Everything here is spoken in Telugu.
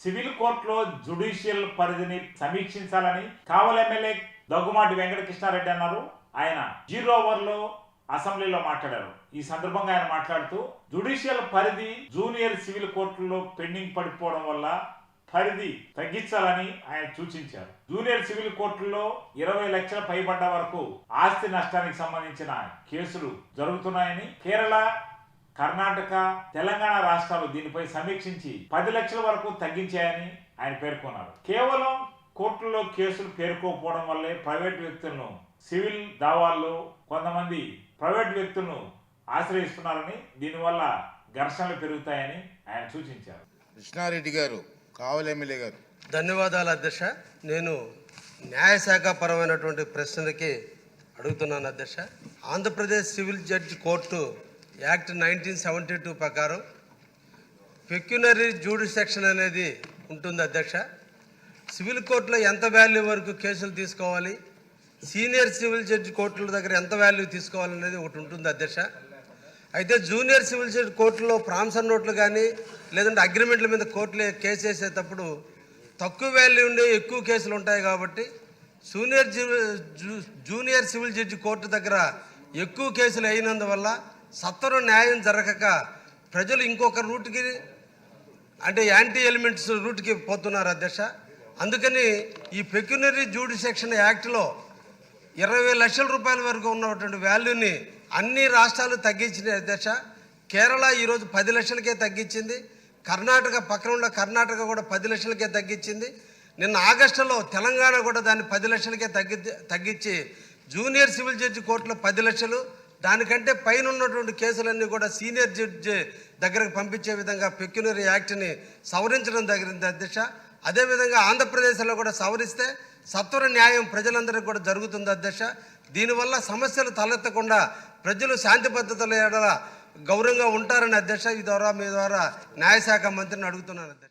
సివిల్ కోర్టులో జ్యుడిషియల్ పరిధిని సమీక్షించాలని కావలి ఎమ్మెల్యే దగ్గుమాటి వెంకటకృష్ణారెడ్డి అన్నారు. ఆయన 0 ఓవర్లో అసెంబ్లీలో మాట్లాడారు. ఈ సందర్భంగా ఆయన మాట్లాడుతూ జ్యుడిషియల్ పరిధి జూనియర్ సివిల్ కోర్టుల్లో పెండింగ్ పడిపోవడం వల్ల పరిధి తగ్గించాలని ఆయన సూచించారు. జూనియర్ సివిల్ కోర్టుల్లో 20 లక్షల పైబడ్డ వరకు ఆస్తి నష్టానికి సంబంధించిన కేసులు జరుగుతున్నాయని, కేరళ, కర్ణాటక, తెలంగాణ రాష్ట్రాలు దీనిపై సమీక్షించి 10 లక్షల వరకు తగ్గించాయని ఆయన పేర్కొన్నారు. కేవలం కోర్టుల్లో కేసులు పేర్కోకపోవడం వల్లే ప్రైవేట్ వ్యక్తులను సివిల్ దావాల్లో కొంతమంది ప్రైవేట్ వ్యక్తులను ఆశ్రయిస్తున్నారని, దీనివల్ల ఘర్షణలు పెరుగుతాయని ఆయన సూచించారు. కృష్ణారెడ్డి గారు, కావలి ఎమ్మెల్యే గారు. ధన్యవాదాలు అధ్యక్ష. నేను న్యాయశాఖ పరమైనటువంటి ప్రశ్నలకి అడుగుతున్నాను అధ్యక్ష. Andhra Pradesh civil judge court act 1972 ప్రకారం పెక్యునరీ జ్యూడిసెక్షన్ అనేది ఉంటుంది అధ్యక్ష. సివిల్ కోర్టులో ఎంత వాల్యూ వరకు కేసులు తీసుకోవాలి, సీనియర్ సివిల్ జడ్జి కోర్టుల దగ్గర ఎంత వాల్యూ తీసుకోవాలనేది ఒకటి ఉంటుంది అధ్యక్ష. అయితే జూనియర్ సివిల్ జడ్జి కోర్టులో ప్రామిసర్ నోట్లు కానీ లేదంటే అగ్రిమెంట్ల మీద కోర్టులో కేసు వేసేటప్పుడు తక్కువ వాల్యూ ఉండే ఎక్కువ కేసులు ఉంటాయి కాబట్టి జూనియర్ సివిల్ జడ్జి కోర్టు దగ్గర ఎక్కువ కేసులు అయినందువల్ల సత్వర న్యాయం జరగక ప్రజలు ఇంకొక రూట్కి అంటే యాంటీ ఎలిమెంట్స్ రూట్కి పోతున్నారు అధ్యక్ష. అందుకని ఈ పెక్యునరీ జ్యూడిసెక్షన్ యాక్ట్లో 20 లక్షల రూపాయల వరకు ఉన్నటువంటి వాల్యూని అన్ని రాష్ట్రాలు తగ్గించినాయి అధ్యక్ష. కేరళ ఈరోజు 10 లక్షలకే తగ్గించింది. కర్ణాటక పక్కన ఉన్న కర్ణాటక కూడా 10 లక్షలకే తగ్గించింది. నిన్న ఆగస్టులో తెలంగాణ కూడా దాన్ని 10 లక్షలకే తగ్గించి జూనియర్ సివిల్ జడ్జి కోర్టులో 10 లక్షలు, దానికంటే పైన ఉన్నటువంటి కేసులన్నీ కూడా సీనియర్ జడ్జి దగ్గరకు పంపించే విధంగా పెక్యునరీ యాక్ట్ని సవరించడం జరిగింది అధ్యక్ష. అదేవిధంగా ఆంధ్రప్రదేశ్లో కూడా సవరిస్తే సత్వర న్యాయం ప్రజలందరికీ కూడా జరుగుతుంది అధ్యక్ష. దీనివల్ల సమస్యలు తలెత్తకుండా ప్రజలు శాంతి భద్రతల గౌరవంగా ఉంటారని అధ్యక్ష. ఈ ద్వారా మీ ద్వారా న్యాయశాఖ మంత్రిని అడుగుతున్నాను అధ్యక్ష.